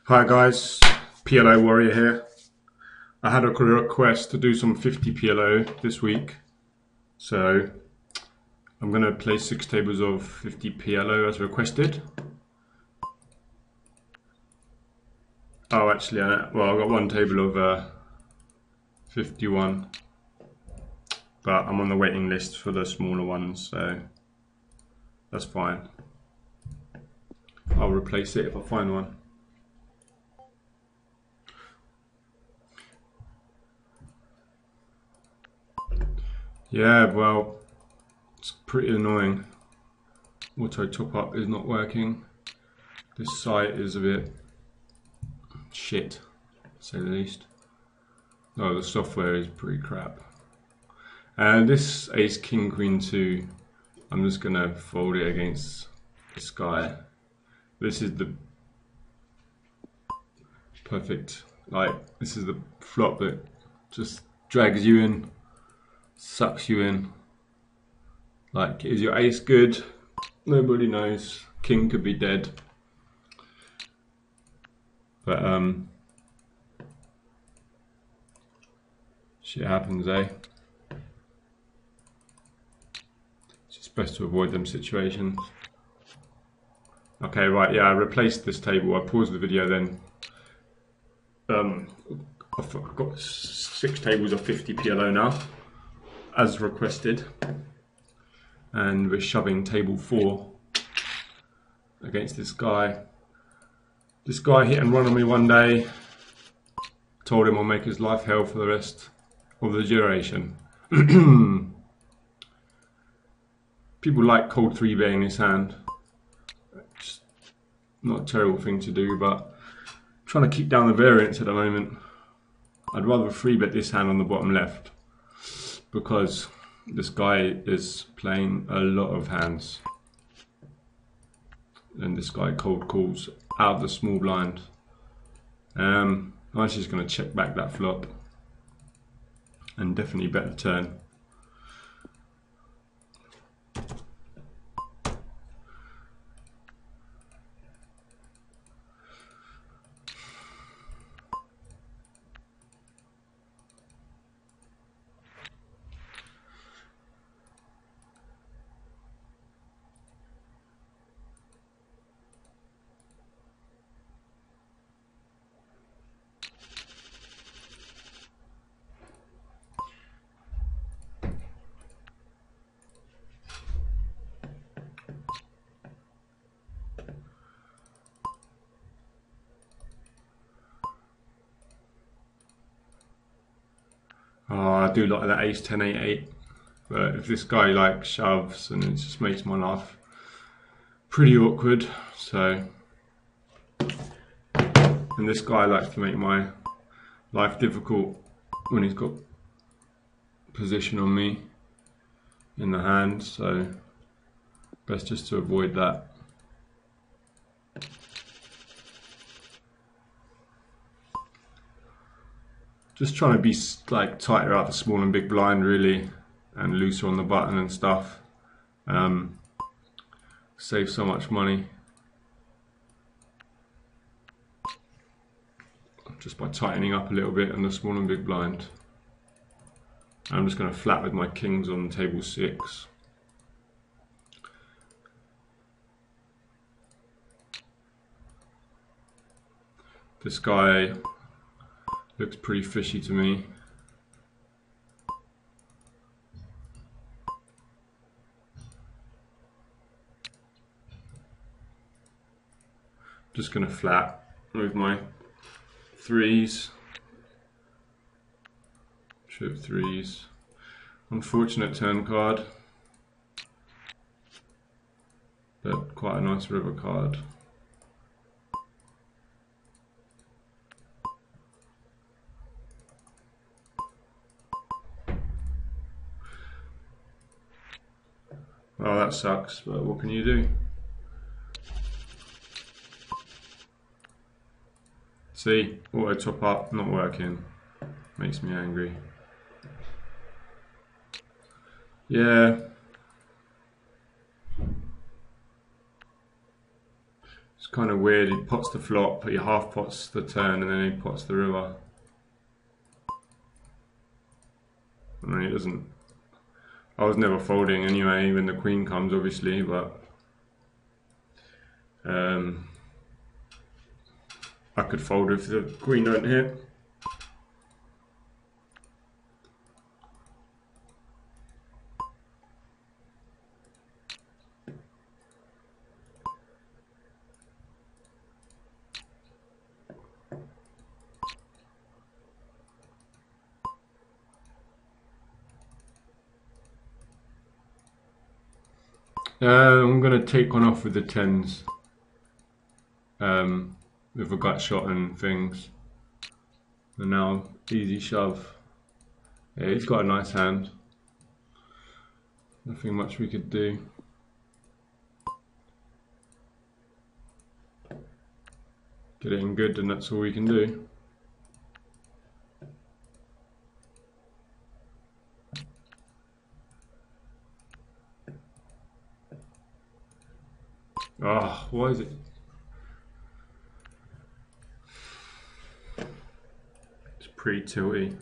Hi guys, PLO Warrior here. I had a request to do some 50 PLO this week, so I'm going to play 6 tables of 50 PLO as requested. Oh, actually, well, I've got one table of 51, but I'm on the waiting list for the smaller ones, so that's fine. I'll replace it if I find one. Yeah, well, it's pretty annoying. Auto top up is not working. This site is a bit shit, to say the least. Oh, the software is pretty crap. And this ace king queen 2, I'm just gonna fold it against this guy. This is the perfect, like, this is the flop that just drags you in, sucks you in. Like, is your ace good? Nobody knows. King could be dead. But shit happens, eh? It's just best to avoid them situations. Okay, right, yeah, I replaced this table. I paused the video then. I've got 6 tables of 50 PLO now, as requested. And we're shoving table 4 against this guy. This guy hit and run on me one day. Told him I'll make his life hell for the rest of the duration. People like cold 3-betting his hand. It's not a terrible thing to do, but I'm trying to keep down the variance at the moment. I'd rather 3-bet this hand on the bottom left, because this guy is playing a lot of hands. And this guy cold calls out of the small blind. I'm just going to check back that flop and definitely bet the turn. Oh, I do like that ace 10 8 8, but if this guy like shoves, and it just makes my life pretty awkward. So, and this guy likes to make my life difficult when he's got position on me in the hand, so best just to avoid that. Just trying to be like tighter out the small and big blind really, and looser on the button and stuff. Save so much money just by tightening up a little bit on the small and big blind. I'm just going to flat with my kings on table 6. This guy looks pretty fishy to me. Just going to flat with my 3s. Trip 3s. Unfortunate turn card, but quite a nice river card. Oh, that sucks, but what can you do? See, auto top up not working. Makes me angry. Yeah. Just kind of weird. He pots the flop, he half pots the turn, and then he pots the river. I mean, it doesn't. I was never folding anyway when the queen comes, obviously, but I could fold if the queen don't hit. I'm going to take one off with the tens, with a gut shot and things. And now, easy shove. Yeah, he's got a nice hand. Nothing much we could do. Get it in good, and that's all we can do. Ah, why is it? It's pretty tilty.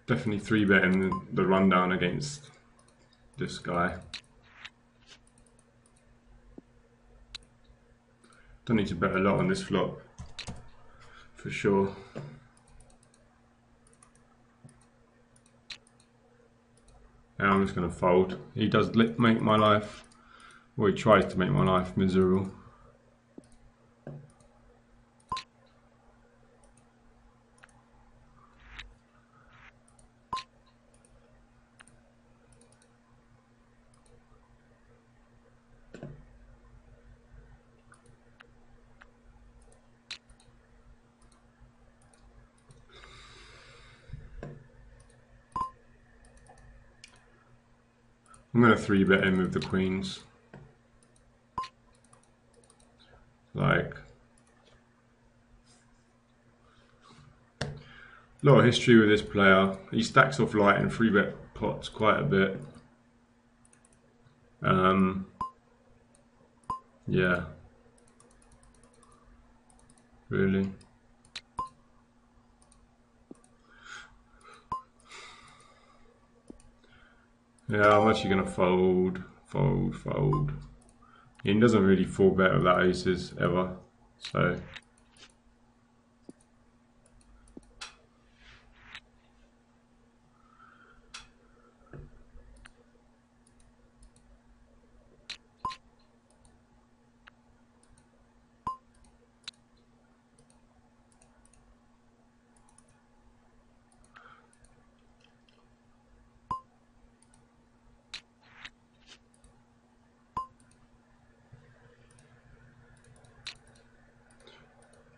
Definitely 3-betting the rundown against this guy. Don't need to bet a lot on this flop, for sure. And I'm just going to fold. He does make my life, or he tries to make my life miserable. I'm going to 3-bet him with the queens. Like, a lot of history with this player. He stacks off light and 3-bet pots quite a bit. Yeah. Really. Yeah, I'm actually going to fold. He doesn't really 4-bet without aces ever, so.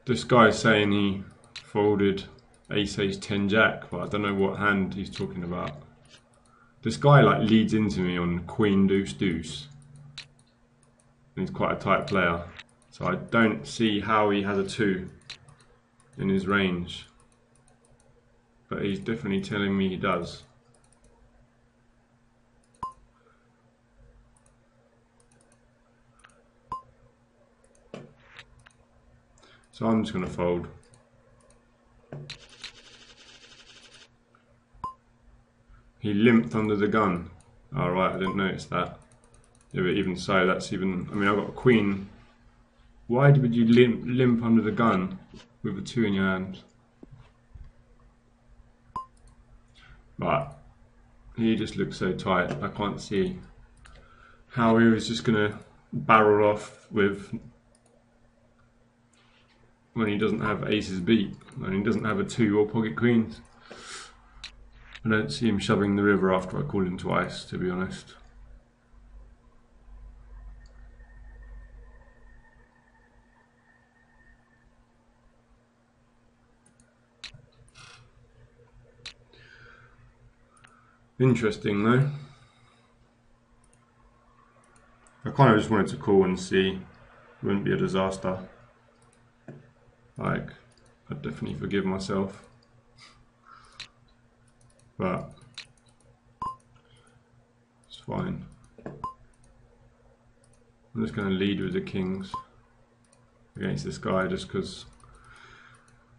This guy's saying he folded ace 10 jack, but I don't know what hand he's talking about. This guy like leads into me on queen deuce deuce. And he's quite a tight player, so I don't see how he has a 2 in his range. But he's definitely telling me he does. So I'm just going to fold. He limped under the gun. Alright, I didn't notice that. Yeah, but even so, that's even... I mean, I've got a queen. Why would you limp under the gun with a 2 in your hand? But he just looks so tight. I can't see how he was just going to barrel off with... when he doesn't have aces beat, and he doesn't have a 2 or pocket queens. I don't see him shoving the river after I call him twice, to be honest. Interesting though. I kind of just wanted to call and see. It wouldn't be a disaster. Like, I'd definitely forgive myself. But fine. I'm just going to lead with the kings against this guy just because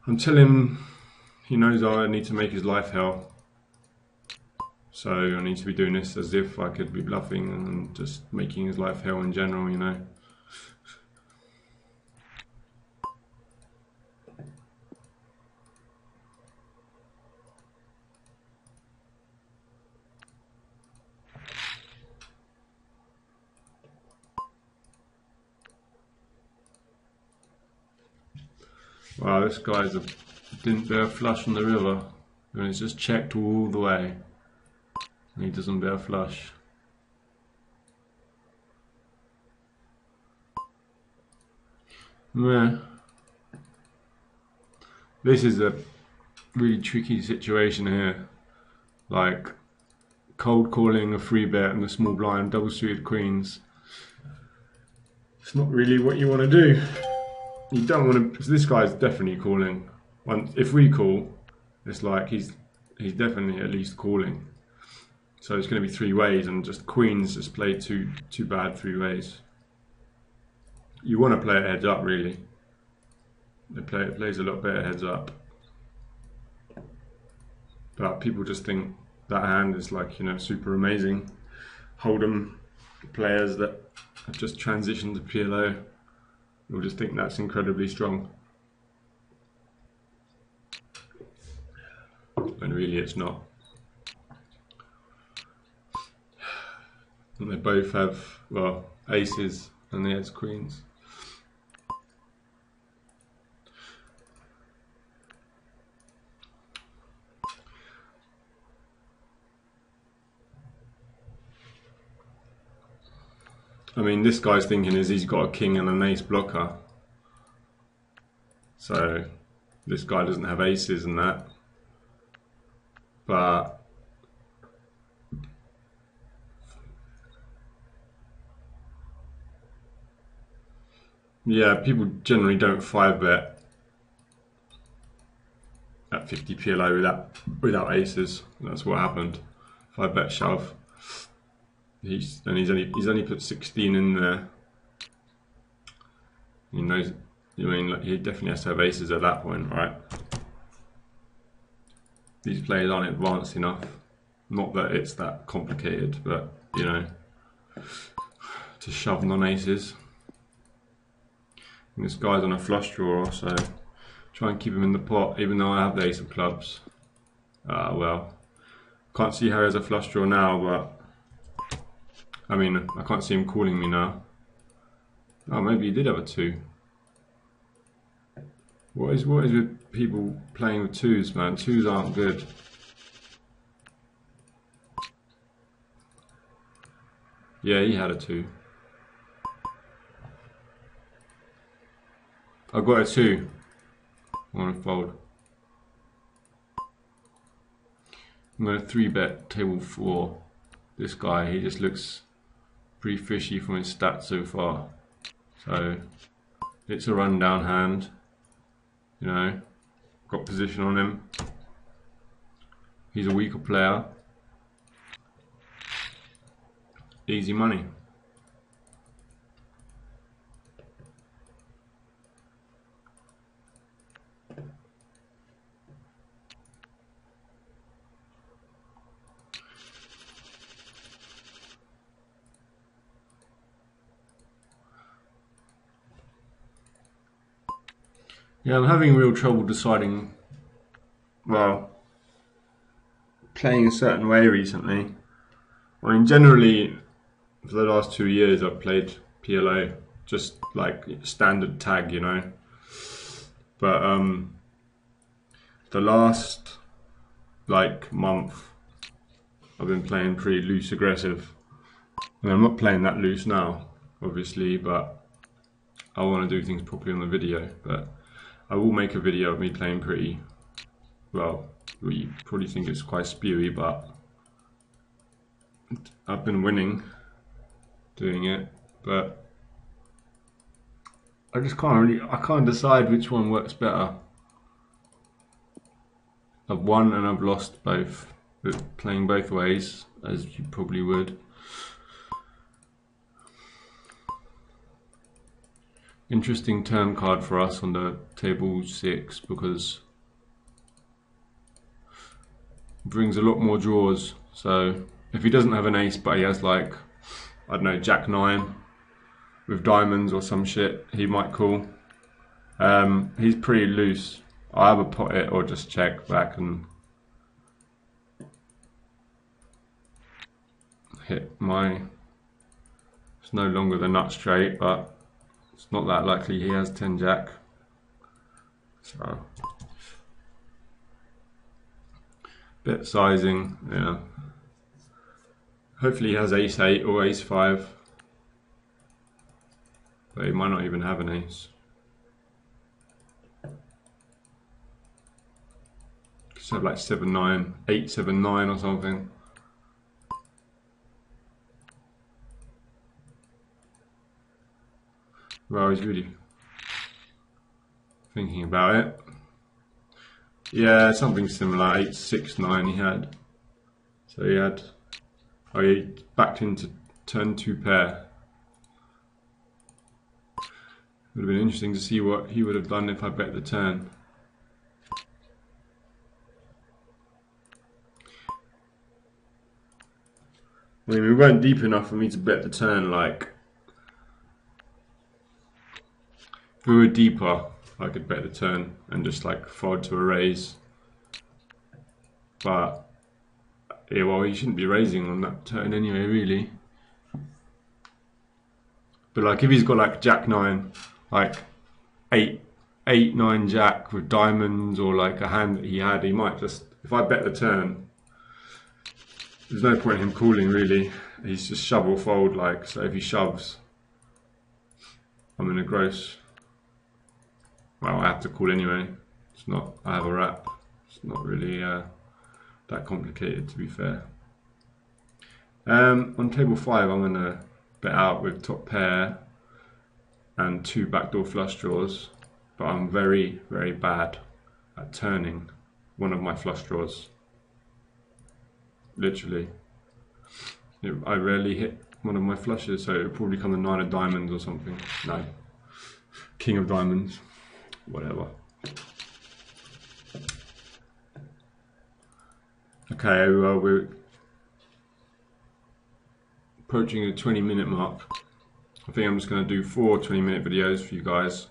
until he knows I need to make his life hell. So I need to be doing this as if I could be bluffing and just making his life hell in general, you know. Wow, this guy's didn't bear flush on the river, and it's just checked all the way, and he doesn't bear flush. Yeah. This is a really tricky situation here, like cold calling a free bet and the small blind double suited queens. It's not really what you want to do. You don't want to, because this guy's definitely calling. If we call, it's like he's definitely at least calling. So it's going to be three ways, and just queens just play too bad three ways. You want to play it heads up, really. It plays a lot better heads up. But people just think that hand is like, you know, super amazing. Hold'em players that have just transitioned to PLO will just think that's incredibly strong. And really it's not. And they both have, well, aces and the heads queens. I mean, this guy's thinking is he's got a king and an ace blocker. So this guy doesn't have aces and that. But yeah, people generally don't 5-bet at 50 PLO without aces. That's what happened. 5-bet shove. He's only put 16 in there. He knows. I mean, like, he definitely has to have aces at that point, right? These players aren't advanced enough. Not that it's that complicated, but you know, to shove non-aces. And this guy's on a flush draw, so try and keep him in the pot, even though I have the ace of clubs. Well, can't see how he has a flush draw now, but I mean, I can't see him calling me now. Oh, maybe he did have a 2. What is with people playing with 2s, man? 2s aren't good. Yeah, he had a 2. I've got a 2. I want to fold. I'm going to 3-bet table 4. This guy, he just looks pretty fishy from his stats so far. So it's a rundown hand. You know, got position on him. He's a weaker player. Easy money. Yeah, I'm having real trouble deciding, well, playing a certain way recently. I mean, generally, for the last 2 years, I've played PLO, just like standard tag, you know. But the last, like, month, I've been playing pretty loose aggressive. I mean, I'm not playing that loose now, obviously, but I want to do things properly on the video. But I will make a video of me playing pretty, well, you probably think it's quite spewy, but I've been winning doing it, but I just I can't decide which one works better. I've won and I've lost both, but playing both ways, as you probably would. Interesting turn card for us on the table 6 because it brings a lot more draws. So if he doesn't have an ace but he has like, I don't know, Jack 9 with diamonds or some shit, he might call. He's pretty loose. I either pot it or just check back and hit my... It's no longer the nut straight, but it's not that likely he has 10 Jack. So, bit sizing, yeah. Hopefully he has ace 8 or ace 5. But he might not even have an ace. Could have like 7-9, 8-7-9 or something. Well, he's really thinking about it. Yeah, something similar, 8-6-9 he had. So he had, oh, he backed into turn 2 pair. Would have been interesting to see what he would have done if I bet the turn. I mean, we weren't deep enough for me to bet the turn. Like, if we were deeper, I could bet the turn and just like fold to a raise. But yeah, well, he shouldn't be raising on that turn anyway, really. But like, if he's got like Jack 9, like 8-9 Jack with diamonds, or like a hand that he had, he might just, if I bet the turn, there's no point in him calling really. He's just shove or fold, like, so if he shoves, I'm in a gross. Well, I have to call anyway. It's not, I have a wrap. It's not really that complicated, to be fair. On table 5, I'm gonna bet out with top pair and 2 backdoor flush draws, but I'm very, very bad at turning one of my flush draws. Literally. I rarely hit one of my flushes, so it would probably come the 9 of diamonds or something. No. King of diamonds. Whatever. Okay, well, we're approaching the 20-minute mark. I think I'm just going to do 4 20-minute videos for you guys.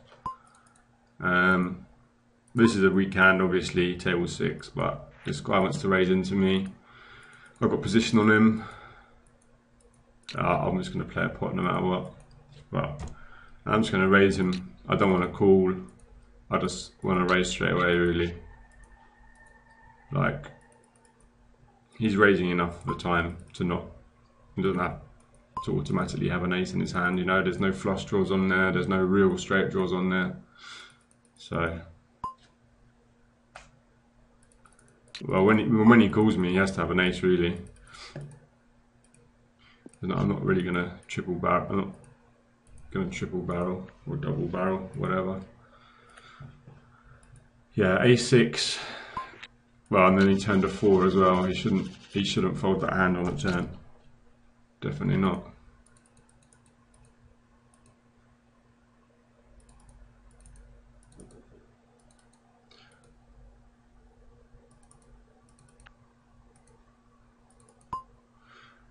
This is a weekend, obviously, table 6, but this guy wants to raise into me. I've got position on him. I'm just going to play a pot no matter what. But I'm just going to raise him. I don't want to call. I just want to raise straight away, really. Like, he's raising enough of the time to not, he doesn't have to automatically have an ace in his hand, you know, there's no flush draws on there, there's no real straight draws on there. So, well, when he calls me, he has to have an ace, really. I'm not really going to triple barrel, I'm not going to triple barrel or double barrel, whatever. Yeah, a6. Well, and then he turned a 4 as well. He shouldn't fold that hand on a turn. Definitely not.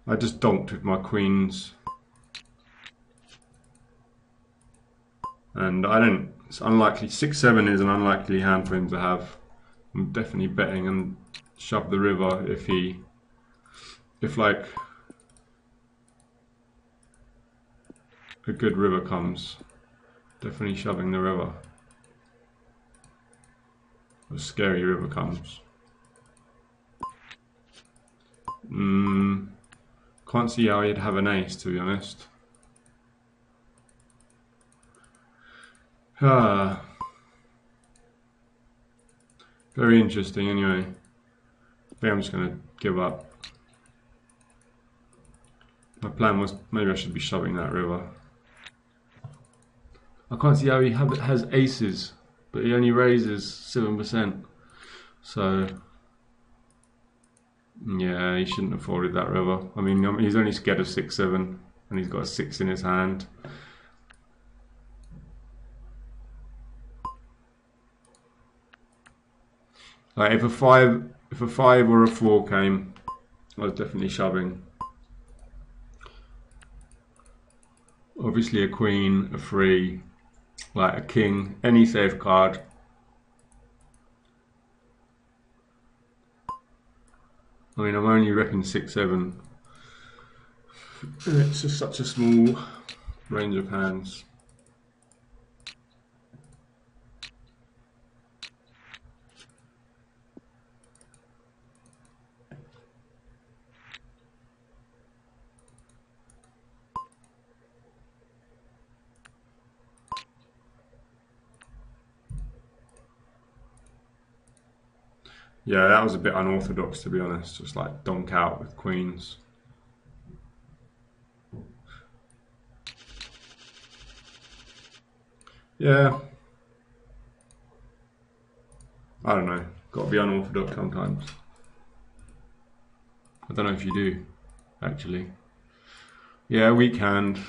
I just donked with my queens. And it's unlikely, 6-7 is an unlikely hand for him to have. I'm definitely betting and shove the river if like a good river comes, definitely shoving the river. A scary river comes. Can't see how he'd have an ace, to be honest. Very interesting anyway. I think I'm just going to give up. My plan was maybe I should be shoving that river. I can't see how he has aces, but he only raises 7%. So, yeah, he shouldn't have folded that river. I mean, he's only scared of 6-7, and he's got a 6 in his hand. Like if a 5 or a 4 came, I was definitely shoving. Obviously a queen, a 3, like a king, any safe card. I mean, I'm only reckon 6, 7. It's just such a small range of hands. Yeah, that was a bit unorthodox, to be honest. Just like donk out with queens. Yeah. I don't know. Got to be unorthodox sometimes. I don't know if you do, actually. Yeah, weak hand.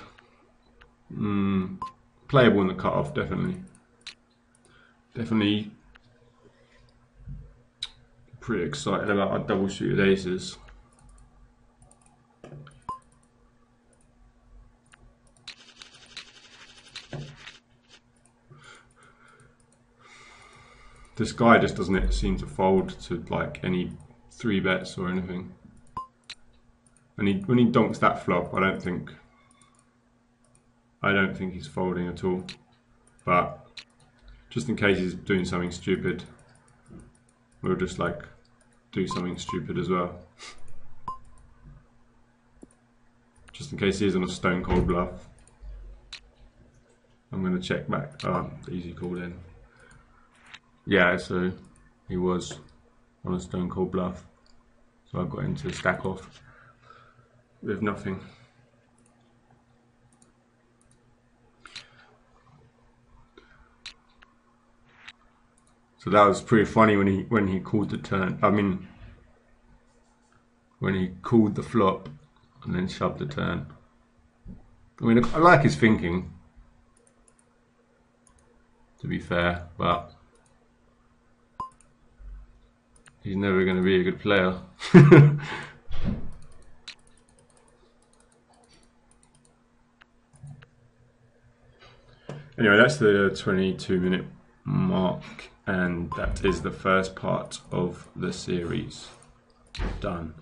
Playable in the cutoff, definitely. Definitely pretty excited about our double suited aces. This guy just doesn't seem to fold to like any 3 bets or anything. And when he donks that flop, I don't think he's folding at all. But just in case he's doing something stupid, we'll just like do something stupid as well. Just in case he is on a stone cold bluff. I'm going to check back. Easy call in. Yeah, so he was on a stone cold bluff. So I got him to stack off with nothing. So that was pretty funny when he called the turn. I mean, when he called the flop and then shoved the turn. I mean, I like his thinking, to be fair, but he's never going to be a good player. Anyway, that's the 22-minute mark, and that is the first part of the series done.